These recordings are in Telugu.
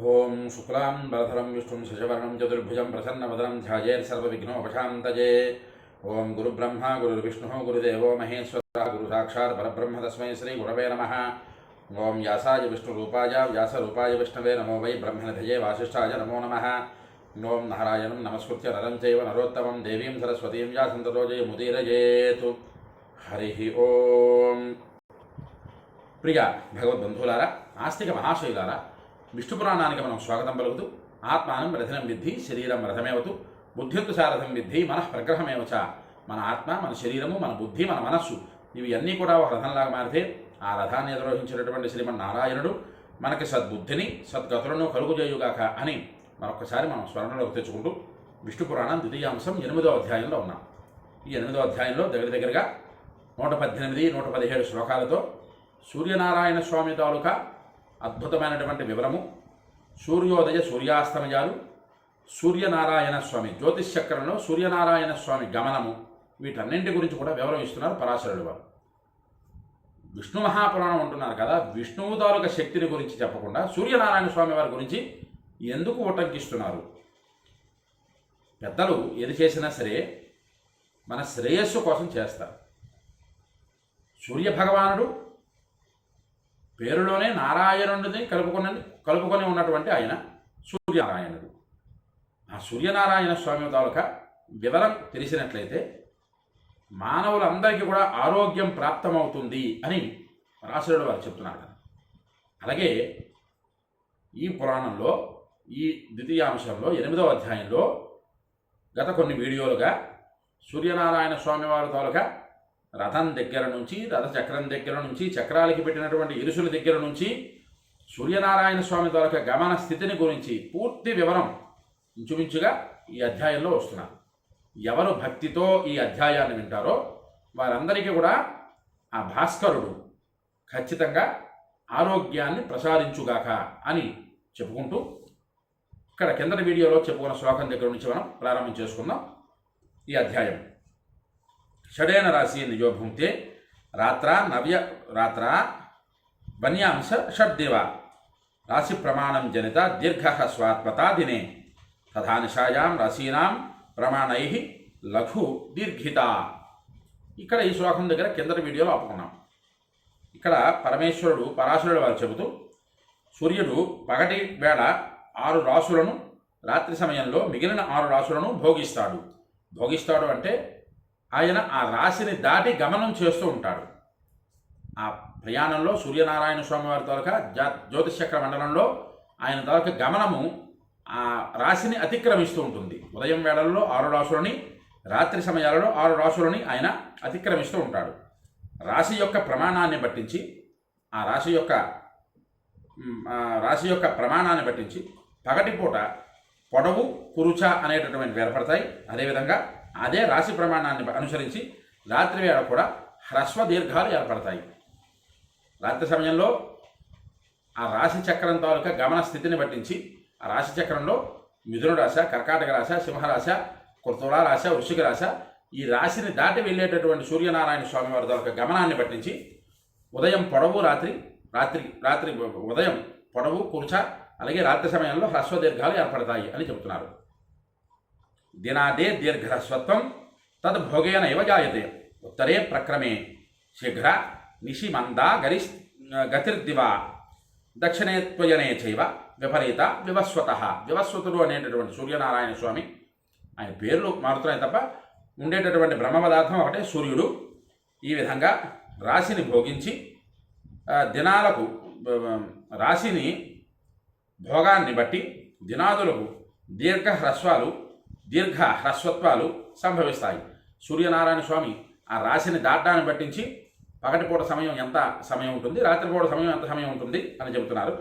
ఓం శుక్లాం వరధరం విష్ణుం శశవర్ణం చతుర్భుజం ప్రసన్నవదనం ధ్యాయేర్సర్వవిఘ్నోపశాంతయే. ఓం గురుబ్రహ్మ గురుర్విష్ణుః గురుదేవో మహేశ్వరः గురు సాక్షాత్ పరబ్రహ్మ తస్మై శ్రీ గురవే నమః. ఓం వ్యాసాయ విష్ణురూపాయ వ్యాసరూపాయ విష్ణవే నమో వై బ్రహ్మనిధయే వాసిష్ఠాయ నమో నమః. ఓం నారాయణం నమస్కృత్య నరం చైవ నరోత్తమం దేవీం సరస్వతీం వ్యాసం తతో జయముదీరయేతు. హరి ఓం. ప్రియ భగవద్బంధువులారా, ఆస్తిక మహాశైలారా, విష్ణు పురాణానికి మనం స్వాగతం పలుకుతూ ఆత్మానం రథనం విద్ధి శరీరం రథమేవతు బుద్ధింతు సారథం విద్ధి మనః ప్రగ్రహమేవచ. మన ఆత్మ, మన శరీరము, మన బుద్ధి, మన మనస్సు ఇవి అన్నీ కూడా ఒక రథంలాగా మారితే ఆ రథాన్ని నిర్వహించినటువంటి శ్రీమన్నారాయణుడు మనకి సద్బుద్ధిని సద్గతులను కలుగుజేయుగాక అని మరొకసారి మనం స్మరణలోకి తెచ్చుకుంటూ విష్ణు పురాణం ద్వితీయాంశం 8వ అధ్యాయంలో ఉన్నాం. ఈ 8వ అధ్యాయంలో దగ్గరగా 118, 117 శ్లోకాలతో సూర్యనారాయణ స్వామి తాలూకా అద్భుతమైనటువంటి వివరము, సూర్యోదయ సూర్యాస్తమయాలు, సూర్యనారాయణ స్వామి జ్యోతిష్చక్రంలో సూర్యనారాయణ స్వామి గమనము, వీటన్నింటి గురించి కూడా వివరం ఇస్తున్నారు పరాశరుడు వారు. విష్ణు మహాపురాణం అంటున్నారు కదా, విష్ణువు తాలూకా శక్తిని గురించి చెప్పకుండా సూర్యనారాయణ స్వామి వారి గురించి ఎందుకు ఉటంకిస్తున్నారు? పెద్దలు ఏది చేసినా సరే మన శ్రేయస్సు కోసం చేస్తారు. సూర్యభగవానుడు పేరులోనే నారాయణుడిని కలుపుకొని ఉన్నటువంటి ఆయన సూర్యనారాయణుడు. ఆ సూర్యనారాయణ స్వామి తాలూకా వివరం తెలిసినట్లయితే మానవులందరికీ కూడా ఆరోగ్యం ప్రాప్తమవుతుంది అని పరాశరుడు వారు చెప్తున్నారు కదా. అలాగే ఈ పురాణంలో ఈ ద్వితీయాంశంలో 8వ అధ్యాయంలో గత కొన్ని వీడియోలుగా సూర్యనారాయణ స్వామి వారి తాలూకా రథం దగ్గర నుంచి, రథచక్రం దగ్గర నుంచి, చక్రాలకి పెట్టినటువంటి ఇరుసుల దగ్గర నుంచి సూర్యనారాయణ స్వామి తాలూకా గమన స్థితిని గురించి పూర్తి వివరం ఇంచుమించుగా ఈ అధ్యాయంలో వస్తున్నారు. ఎవరు భక్తితో ఈ అధ్యాయాన్ని వింటారో వారందరికీ కూడా ఆ భాస్కరుడు ఖచ్చితంగా ఆరోగ్యాన్ని ప్రసాదించుగాక అని చెప్పుకుంటూ ఇక్కడ కిందటి వీడియోలో చెప్పుకున్న శ్లోకం దగ్గర నుంచి మనం ప్రారంభం చేసుకుందాం. ఈ అధ్యాయం షడేన రాశి నిజో భుంక్తే రాత్ర వన్యాంశ షడ్దేవ రాశి ప్రమాణం జనిత దీర్ఘ స్వాత్మతా దినే తథా నిషాయాం రాశీనాం ప్రమాణై లఘు దీర్ఘిత. ఇక్కడ ఈ శ్లోకం దగ్గర కిందటి వీడియోలో ఆపుకున్నాం. ఇక్కడ పరమేశ్వరుడు పరాశరుడు వారు చెబుతూ సూర్యుడు పగటి వేళ 6 రాశులను, రాత్రి సమయంలో మిగిలిన 6 రాశులను భోగిస్తాడు అంటే ఆయన ఆ రాశిని దాటి గమనం చేస్తూ ఉంటాడు. ఆ ప్రయాణంలో సూర్యనారాయణ స్వామి వారి తాలూకా జ్యోతిషచక్ర మండలంలో ఆయన తాలూకా గమనము ఆ రాశిని అతిక్రమిస్తూ ఉంటుంది. ఉదయం వేళల్లో 6 రాశులని, రాత్రి సమయాలలో 6 రాశులని ఆయన అతిక్రమిస్తూ ఉంటాడు. రాశి యొక్క ప్రమాణాన్ని బట్టించి ఆ రాశి యొక్క ప్రమాణాన్ని బట్టించి పగటిపూట పొడవు, కురుచ అనేటటువంటి ఏర్పడతాయి. అదేవిధంగా అదే రాశి ప్రమాణాన్ని అనుసరించి రాత్రి వేళ కూడా హ్రస్వ దీర్ఘాలు ఏర్పడతాయి. రాత్రి సమయంలో ఆ రాశి చక్రం తాలూకా గమన స్థితిని బట్టించి ఆ రాశి చక్రంలో మిథున రాశి, కర్కాటక రాశి, సింహరాశి, తులా రాశి, వృశ్చిక రాశి, ఈ రాశిని దాటి వెళ్ళేటటువంటి సూర్యనారాయణ స్వామి వారి తాలూకా గమనాన్ని బట్టించి ఉదయం పొడవు, రాత్రి ఉదయం పొడవు, కురుచ, అలాగే రాత్రి సమయంలో హ్రస్వ దీర్ఘాలు ఏర్పడతాయి అని చెబుతున్నారు. దినాదే దీర్ఘహ్రస్వత్వం తద్ భోగేన ఇవ జాయతే ఉత్తరే ప్రక్రమే శీఘ్ర నిశిమందా గతిర్దివా దక్షిణే త్వయనే చైవ విపరీత వివస్వతుడు అనేటటువంటి సూర్యనారాయణ స్వామి ఆయన పేర్లు మారుతున్నాయి తప్ప ఉండేటటువంటి బ్రహ్మ పదార్థం ఒకటే సూర్యుడు. ఈ విధంగా రాశిని భోగించి దినాలకు రాశిని భోగాన్ని బట్టి దినాదులకు దీర్ఘ హ్రస్వత్వాలు సంభవిస్తాయి. సూర్యనారాయణ స్వామి ఆ రాశిని దాటాన్ని బట్టించి పగటిపూట సమయం ఎంత సమయం ఉంటుంది, రాత్రిపూట సమయం ఎంత సమయం ఉంటుంది అని చెబుతున్నారు.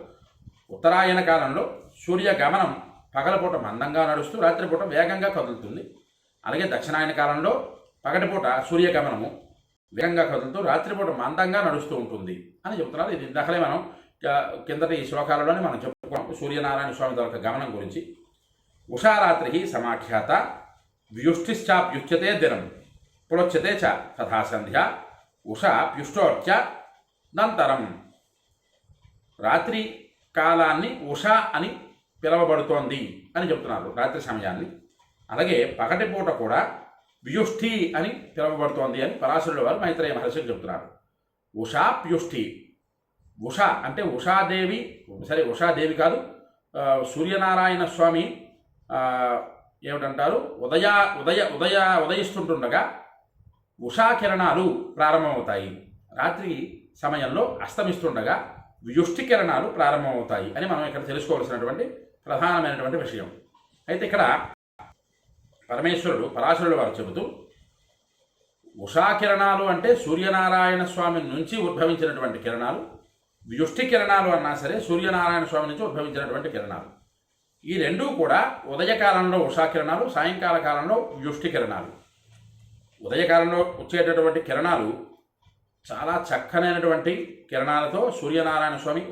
ఉత్తరాయణ కాలంలో సూర్య గమనం పగలపూట మందంగా నడుస్తూ రాత్రిపూట వేగంగా కదులుతుంది. అలాగే దక్షిణాయన కాలంలో పగటిపూట సూర్యగమనము వేగంగా కదులుతూ రాత్రిపూట మందంగా నడుస్తూ ఉంటుంది అని చెబుతున్నారు. ఇది ఇందాకలే మనం కిందటి శ్లోకాలలోనే మనం చెప్పుకున్నాం సూర్యనారాయణ స్వామి యొక్క గమనం గురించి. ఉషారాత్రి సమాఖ్యాత వ్యుష్టిశ్చాప్యుచ్యతే దినం ప్రోచ్యతే చ తథా సంధ్యా ఉషా ప్యుష్టోర్చ నంతరం. రాత్రి కాలాన్ని ఉష అని పిలవబడుతోంది అని చెప్తున్నారు రాత్రి సమయాన్ని. అలాగే పగటిపూట కూడా వ్యుష్ఠి అని పిలవబడుతోంది అని పరాశరుల వారు మైత్రేయ మహర్షికి చెప్తున్నారు. ఉషా ప్యుష్ఠి. ఉష అంటే ఉషాదేవి, సరే ఉషాదేవి కాదు, సూర్యనారాయణ స్వామి ఏమిటంటారు, ఉదయిస్తుంటుండగా ఉషాకిరణాలు ప్రారంభమవుతాయి. రాత్రి సమయంలో అస్తమిస్తుండగా వ్యుష్టి కిరణాలు ప్రారంభమవుతాయి అని మనం ఇక్కడ తెలుసుకోవాల్సినటువంటి ప్రధానమైనటువంటి విషయం. అయితే ఇక్కడ పరమేశ్వరుడు పరాశరుల వారు చెబుతూ, ఉషాకిరణాలు అంటే సూర్యనారాయణ స్వామి నుంచి ఉద్భవించినటువంటి కిరణాలు, వ్యుష్టి కిరణాలు అన్నా సరే సూర్యనారాయణ స్వామి నుంచి ఉద్భవించినటువంటి కిరణాలు. ఈ రెండూ కూడా ఉదయకాలంలో ఉషాకిరణాలు, సాయంకాల కాలంలో వ్యుష్టి కిరణాలు. ఉదయకాలంలో వచ్చేటటువంటి కిరణాలు చాలా చక్కనైనటువంటి కిరణాలతో సూర్యనారాయణ స్వామి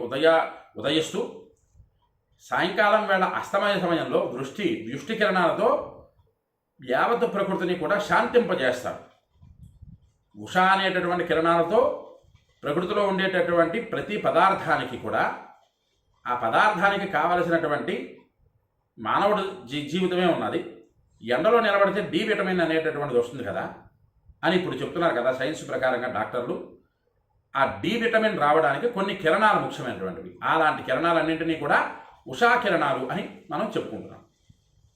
ఉదయిస్తూ, సాయంకాలం వేళ అస్తమయ సమయంలో వ్యుష్టి కిరణాలతో యావత్ ప్రకృతిని కూడా శాంతింపజేస్తారు. ఉష అనేటటువంటి కిరణాలతో ప్రకృతిలో ఉండేటటువంటి ప్రతి పదార్థానికి కూడా ఆ పదార్థానికి కావలసినటువంటి మానవుడి జీవితమే ఉన్నది. ఎండలో నిలబడితే డి విటమిన్ అనేటటువంటిది వస్తుంది కదా అని ఇప్పుడు చెప్తున్నారు కదా సైన్స్ ప్రకారంగా డాక్టర్లు. ఆ డి విటమిన్ రావడానికి కొన్ని కిరణాలు ముఖ్యమైనటువంటివి. అలాంటి కిరణాలన్నింటినీ కూడా ఉషా కిరణాలు అని మనం చెప్పుకుంటున్నాం.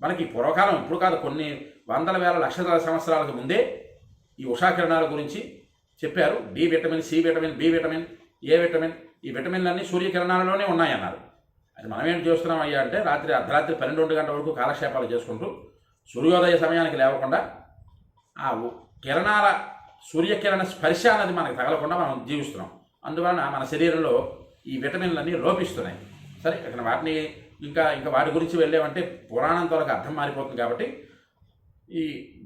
మనకి పూర్వకాలం, ఇప్పుడు కాదు, కొన్ని వందల వేల లక్షల సంవత్సరాలకు ముందే ఈ ఉషా కిరణాల గురించి చెప్పారు. D vitamin, C vitamin, B vitamin, A vitamin, ఈ విటమిన్లన్నీ సూర్యకిరణాలలోనే ఉన్నాయన్నారు. అది మనం ఏం చేస్తున్నాం అయ్యా అంటే అర్ధరాత్రి 12 గంటల వరకు కాలక్షేపాలు చేసుకుంటూ సూర్యోదయ సమయానికి లేవకుండా ఆ సూర్యకిరణ స్పర్శ అన్నది మనకు తగలకుండా మనం జీవిస్తున్నాం. అందువలన మన శరీరంలో ఈ విటమిన్లన్నీ లోపిస్తున్నాయి. సరే, ఇక్కడ వాటిని ఇంకా వాటి గురించి వెళ్ళేవంటే పురాణం తోలకు అర్థం మారిపోతుంది. కాబట్టి ఈ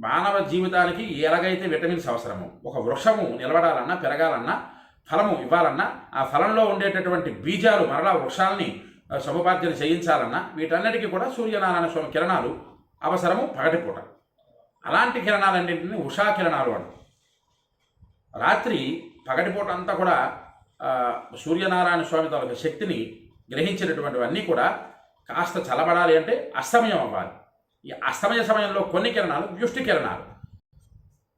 మానవ జీవితానికి ఎలాగైతే విటమిన్స్ అవసరమో, ఒక వృక్షము నిలబడాలన్నా, పెరగాలన్నా, ఫలము ఇవ్వాలన్నా, ఆ ఫలంలో ఉండేటటువంటి బీజాలు మరలా వృక్షాలని సముపార్జన చేయించాలన్నా, వీటన్నిటికీ కూడా సూర్యనారాయణ స్వామి కిరణాలు అవసరము పగటిపూట. అలాంటి కిరణాలన్నింటినీ ఉషా కిరణాలు అంటారు. రాత్రి పగటిపూట అంతా కూడా సూర్యనారాయణ స్వామి తాలూకు శక్తిని గ్రహించినటువంటివన్నీ కూడా కాస్త చల్లబడాలి అంటే అస్తమయం అవ్వాలి. ఈ అస్తమయ సమయంలో కొన్ని కిరణాలు వ్యుష్టి కిరణాలు,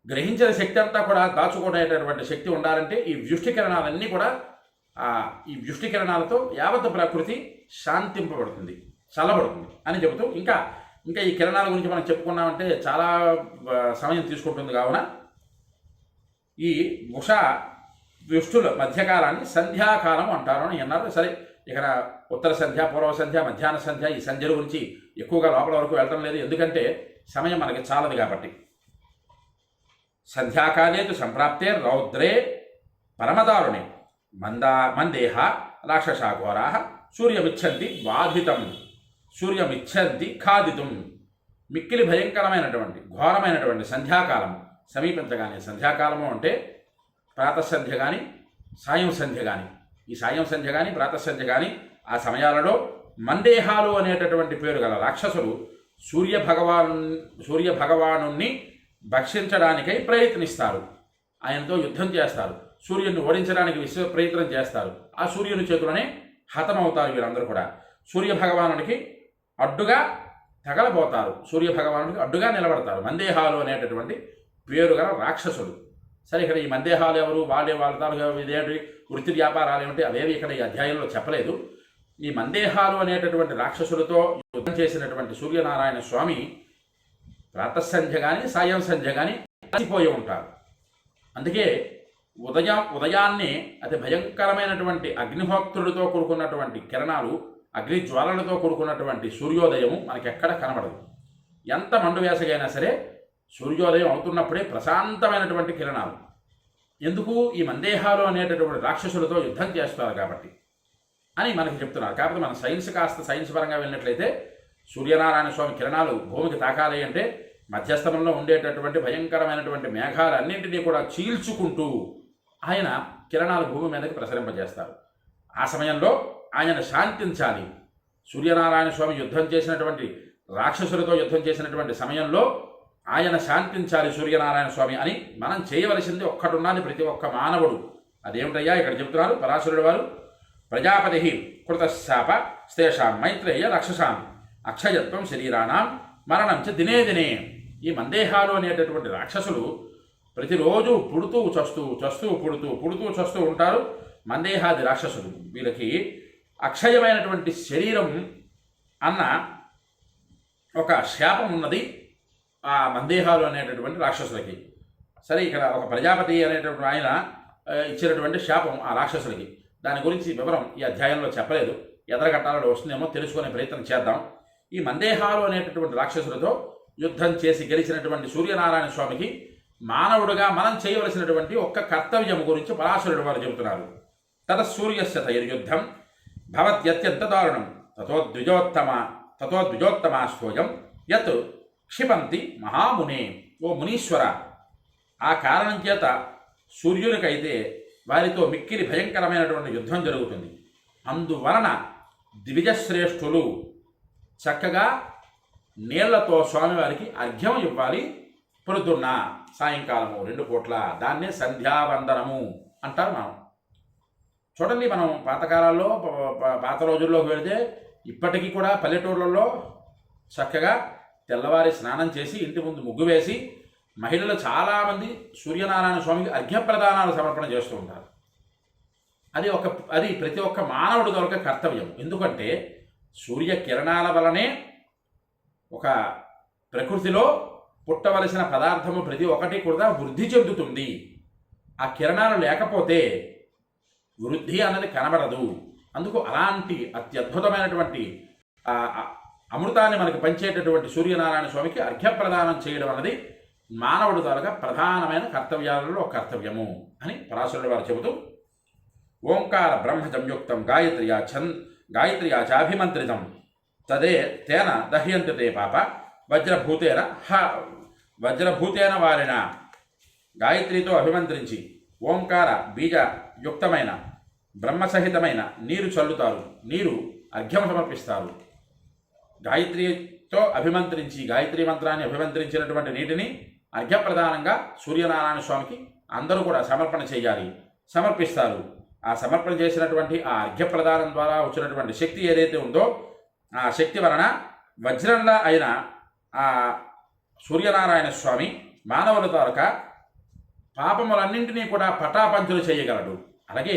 గ్రహించిన శక్తి అంతా కూడా దాచుకునేటటువంటి శక్తి ఉండాలంటే ఈ వ్యుష్టి కిరణాలన్నీ కూడా ఈ వ్యుష్టి కిరణాలతో యావత్ ప్రకృతి శాంతింపబడుతుంది, చల్లబడుతుంది అని చెబుతూ, ఇంకా ఈ కిరణాల గురించి మనం చెప్పుకున్నామంటే చాలా సమయం తీసుకుంటుంది. కావున ఈ ఉషా వ్యుష్టుల మధ్యకాలాన్ని సంధ్యాకాలం అంటారు అని అన్నారు. సరే, ఇక్కడ ఉత్తర సంధ్య, పూర్వ సంధ్య, మధ్యాహ్న సంధ్య, ఈ సంధ్యల గురించి ఎక్కువగా లోపల వరకు వెళ్ళటం లేదు, ఎందుకంటే సమయం మనకి చాలదు కాబట్టి. సంధ్యాకాలేతు సంప్రాప్తే రౌద్రే పరమదారుణే మందేహ రాక్షసాఘోరా సూర్యమిచ్చంతి బాధితం సూర్యమిచ్చంతి ఖాదితుం. మిక్కిలి భయంకరమైనటువంటి ఘోరమైనటువంటి సంధ్యాకాలం సమీపించగానే, సంధ్యాకాలము అంటే ప్రాతఃసంధ్య కానీ సాయం సంధ్య కానీ, ఈ సాయం సంధ్య కానీ ప్రాతఃసంధ్య కానీ ఆ సమయాలలో మందేహాలు అనేటటువంటి పేరు గల రాక్షసులు సూర్యభగవాను భక్షించడానికై ప్రయత్నిస్తారు. ఆయనతో యుద్ధం చేస్తారు, సూర్యుడిని ఓడించడానికి విశ్వ ప్రయత్నం చేస్తారు. ఆ సూర్యుని చేతులనే హతమవుతారు వీరందరూ కూడా. సూర్యభగవానుడికి అడ్డుగా తగలబోతారు, సూర్యభగవానుడికి అడ్డుగా నిలబడతారు. మందేహాలు అనేటటువంటి పేరు గల రాక్షసులు. సరే, ఇక్కడ ఈ మందేహాలు ఎవరు, వాళ్ళ ఇదేంటి వృత్తి వ్యాపారాలు ఏమిటి, అవేవి ఇక్కడ ఈ అధ్యాయంలో చెప్పలేదు. ఈ మందేహాలు అనేటటువంటి రాక్షసులతో యుద్ధం చేసినటువంటి సూర్యనారాయణ స్వామి ప్రాతఃసంధ్య కానీ సాయం సంధ్య కానీ అలసిపోయి ఉంటారు. అందుకే ఉదయాన్నే అతి భయంకరమైనటువంటి అగ్నిహోత్రుడితో కూడుకున్నటువంటి కిరణాలు, అగ్ని జ్వాలలతో కూడుకున్నటువంటి సూర్యోదయము మనకెక్కడ కనబడదు. ఎంత మండు వేసగైనా సరే సూర్యోదయం అవుతున్నప్పుడే ప్రశాంతమైనటువంటి కిరణాలు. ఎందుకు? ఈ మందేహాలు అనేటటువంటి రాక్షసులతో యుద్ధం చేస్తారు కాబట్టి అని మనకి చెప్తున్నారు. కాకపోతే మన సైన్స్ పరంగా వెళ్ళినట్లయితే సూర్యనారాయణ స్వామి కిరణాలు భూమికి తాకాలి అంటే మధ్యస్థమంలో ఉండేటటువంటి భయంకరమైనటువంటి మేఘాలన్నింటినీ కూడా చీల్చుకుంటూ ఆయన కిరణాలు భూమి మీదకి ప్రసరింపజేస్తారు. ఆ సమయంలో ఆయన శాంతించాలి. సూర్యనారాయణ స్వామి యుద్ధం చేసినటువంటి రాక్షసులతో యుద్ధం చేసినటువంటి సమయంలో ఆయన శాంతించాలి సూర్యనారాయణ స్వామి అని మనం చేయవలసింది ఒక్కటి ఉన్నది ప్రతి ఒక్క మానవుడు. అదేమిటయ్యా ఇక్కడ చెప్తున్నారు పరాశరుడు వారు. ప్రజాపతి కృతశాప స్తేషాం మైత్రేయ రక్షసాం అక్షయత్వం శరీరాణం మరణం చ దినే దినే. ఈ మందేహాలు అనేటటువంటి రాక్షసులు ప్రతిరోజు పుడుతూ చస్తూ ఉంటారు. మందేహాది రాక్షసులు వీళ్ళకి అక్షయమైనటువంటి శరీరం అన్న ఒక శాపం ఉన్నది ఆ మందేహాలు అనేటటువంటి రాక్షసులకి. సరే, ఇక్కడ ఒక ప్రజాపతి అనేటటువంటి ఆయన ఇచ్చినటువంటి శాపం ఆ రాక్షసులకి. దాని గురించి వివరం ఈ అధ్యాయంలో చెప్పలేదు. ఎదరగట్టాలలో వస్తుందేమో తెలుసుకునే ప్రయత్నం చేద్దాం. ఈ మందేహాలు అనేటటువంటి రాక్షసులతో యుద్ధం చేసి గెలిచినటువంటి సూర్యనారాయణ స్వామికి మానవుడుగా మనం చేయవలసినటువంటి ఒక్క కర్తవ్యం గురించి పరాశరుడు వారు చెబుతున్నారు. తతసూర్యస్య తైర్యుద్ధం భవత్యత్యంత దారుణం తతో ద్విజోత్తమాస్తోయం యత్ క్షిపంతి మహామునే. ఓ మునీశ్వర, ఆ కారణం చేత సూర్యునికైతే వారితో మిక్కిలి భయంకరమైనటువంటి యుద్ధం జరుగుతుంది. అందువలన ద్విజశ్రేష్ఠులు చక్కగా నీళ్లతో స్వామివారికి అర్ఘ్యం ఇవ్వాలి. పొద్దున్న సాయంకాలము 2 పూట్ల. దాన్నే సంధ్యావందనము అంటారు. మనం చూడండి, మనం పాతకాలాల్లో పాత రోజుల్లోకి వెళితే ఇప్పటికీ కూడా పల్లెటూర్లలో చక్కగా తెల్లవారి స్నానం చేసి ఇంటి ముందు ముగ్గు వేసి మహిళలు చాలామంది సూర్యనారాయణ స్వామికి అర్ఘ్యప్రదానాలు సమర్పణ చేస్తూ ఉంటారు. అది ప్రతి ఒక్క మానవుడి దొరక కర్తవ్యం. ఎందుకంటే సూర్యకిరణాల వలనే ఒక ప్రకృతిలో పుట్టవలసిన పదార్థము ప్రతి ఒక్కటి కూడా వృద్ధి చెందుతుంది. ఆ కిరణాలు లేకపోతే వృద్ధి అన్నది కనబడదు. అందుకు అలాంటి అత్యద్భుతమైనటువంటి అమృతాన్ని మనకి పంచేటటువంటి సూర్యనారాయణ స్వామికి అర్ఘ్యప్రదానం చేయడం అన్నది మానవుడి ద్వారా ప్రధానమైన కర్తవ్యాలలో కర్తవ్యము అని పరాశరుడు వారు చెబుతూ, ఓంకార బ్రహ్మ సంయుక్తం గాయత్ర్యా చాభిమంత్రితం తేన దహ్యంతి తే పాప వజ్రభూతేన వారిన. గాయత్రితో అభిమంత్రించి ఓంకార బీజయుక్తమైన బ్రహ్మసహితమైన నీరు చల్లుతారు. నీరు అర్ఘ్యం సమర్పిస్తారు. గాయత్రితో అభిమంత్రించి, గాయత్రి మంత్రాన్ని అభిమంత్రించినటువంటి నీటిని అర్ఘ్యప్రదానంగా సూర్యనారాయణ స్వామికి అందరూ కూడా సమర్పణ చేయాలి, సమర్పిస్తారు. ఆ సమర్పణ చేసినటువంటి ఆ అర్ఘ్యప్రదానం ద్వారా వచ్చినటువంటి శక్తి ఏదైతే ఉందో ఆ శక్తి వలన వజ్రంలా అయిన ఆ సూర్యనారాయణ స్వామి మానవుల తాలూకా పాపములన్నింటినీ కూడా పటాపంచులు చేయగలడు. అలాగే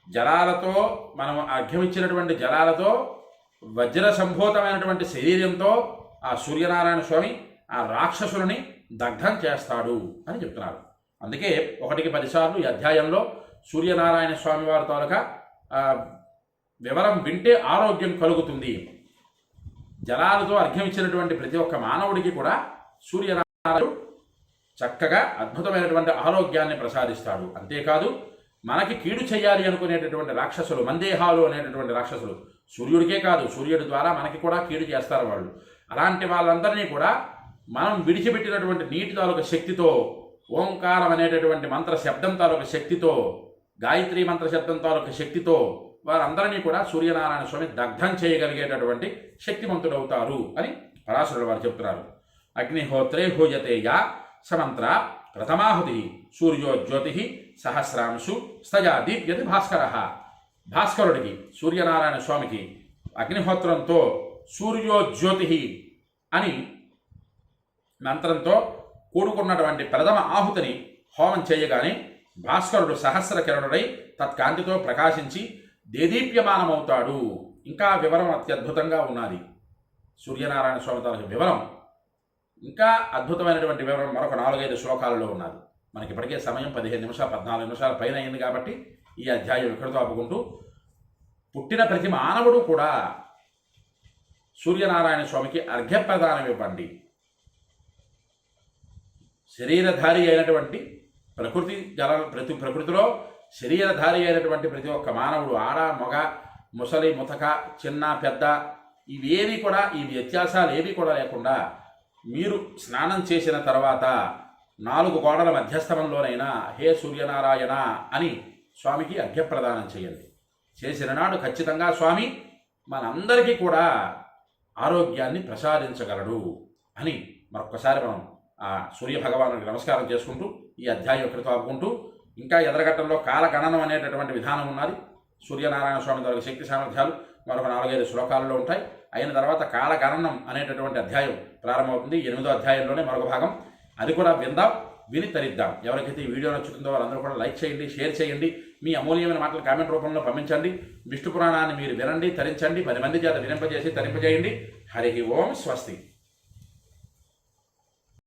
జలాలతో మనం అర్ఘ్యమిచ్చినటువంటి జలాలతో వజ్ర సంభూతమైనటువంటి శరీరంతో ఆ సూర్యనారాయణ స్వామి ఆ రాక్షసులని దగ్ధం చేస్తాడు అని చెప్తున్నారు. అందుకే 1కి 10 సార్లు ఈ అధ్యాయంలో సూర్యనారాయణ స్వామి వారి తాలూకా వివరం వింటే ఆరోగ్యం కలుగుతుంది. జలాలతో అర్ఘ్యం ఇచ్చినటువంటి ప్రతి ఒక్క మానవుడికి కూడా సూర్యనారాయణుడు చక్కగా అద్భుతమైనటువంటి ఆరోగ్యాన్ని ప్రసాదిస్తాడు. అంతేకాదు మనకి కీడు చేయాలి అనుకునేటటువంటి రాక్షసులు, మందేహాలు అనేటటువంటి రాక్షసులు సూర్యుడికే కాదు, సూర్యుడి ద్వారా మనకి కూడా కీడు చేస్తారు వాళ్ళు. అలాంటి వాళ్ళందరినీ కూడా మనం విడిచిపెట్టినటువంటి నీటి తాలూకు శక్తితో, ఓంకారం అనేటటువంటి మంత్ర శబ్దం తాలూకు శక్తితో, గాయత్రి మంత్ర శబ్దం తాలూకు శక్తితో వారందరినీ కూడా సూర్యనారాయణ స్వామి దగ్ధం చేయగలిగేటటువంటి శక్తివంతుడవుతారు అని పరాశరుడు వారు చెప్తున్నారు. అగ్నిహోత్రే హూయతే యా సమంత్ర ప్రథమాహుతి సూర్యో జ్యోతి సహస్రాంశు స్తజా దీప్యతి భాస్కర. భాస్కరుడికి, సూర్యనారాయణ స్వామికి అగ్నిహోత్రంతో సూర్యో జ్యోతి అని మంత్రంతో కూడుకున్నటువంటి ప్రథమ ఆహుతిని హోమం చేయగానే భాస్కరుడు సహస్ర కిరణుడై తత్కాంతితో ప్రకాశించి దేదీప్యమానమవుతాడు. ఇంకా వివరం అత్యద్భుతంగా ఉన్నది. సూర్యనారాయణ స్వామి తాలూకు వివరం ఇంకా అద్భుతమైనటువంటి వివరం మరొక 4-5 శ్లోకాలలో ఉన్నది. మనకి ఇప్పటికే సమయం 15 నిమిషాలు 14 నిమిషాల పైన అయింది కాబట్టి ఈ అధ్యాయం ఇక్కడితో ఆపుకుంటూ, పుట్టిన ప్రతి మానవుడు కూడా సూర్యనారాయణ స్వామికి అర్ఘ్యప్రదానం ఇవ్వండి. శరీరధారి అయినటువంటి ప్రకృతిలో శరీరధారి అయినటువంటి ప్రతి ఒక్క మానవుడు, ఆడ మగ ముసలి ముతక చిన్న పెద్ద ఇవేవి కూడా, ఈ వ్యత్యాసాలు ఏవి కూడా లేకుండా మీరు స్నానం చేసిన తర్వాత 4 గోడల మధ్యస్థమంలోనైనా హే సూర్యనారాయణ అని స్వామికి అర్ఘ్యప్రదానం చేయండి. చేసిన నాడు ఖచ్చితంగా స్వామి మనందరికీ కూడా ఆరోగ్యాన్ని ప్రసాదించగలడు అని మరొకసారి మనం ఆ సూర్యభగవానుడికి నమస్కారం చేసుకుంటూ ఈ అధ్యాయం ఇక్కడితో ఆపుకుంటూ, ఇంకా ఎదరగట్టంలో కాలగణనం అనేటటువంటి విధానం ఉన్నది. సూర్యనారాయణ స్వామి వారికి శక్తి సామర్థ్యాలు మరొక 4-5 శ్లోకాలలో ఉంటాయి. అయిన తర్వాత కాలగణనం అనేటటువంటి అధ్యాయం ప్రారంభమవుతుంది. 8వ అధ్యాయంలోనే మరొక భాగం, అది కూడా విందాం, విని తరిద్దాం. ఎవరికైతే ఈ వీడియో నచ్చుతుందో వాళ్ళందరూ కూడా లైక్ చేయండి, షేర్ చేయండి, మీ అమూల్యమైన మాటలు కామెంట్ రూపంలో పంపించండి. విష్ణు పురాణాన్ని మీరు వినండి, తరించండి, 10 మంది చేత వినింపజేసి తరింపజేయండి. హరి ఓం స్వస్తి.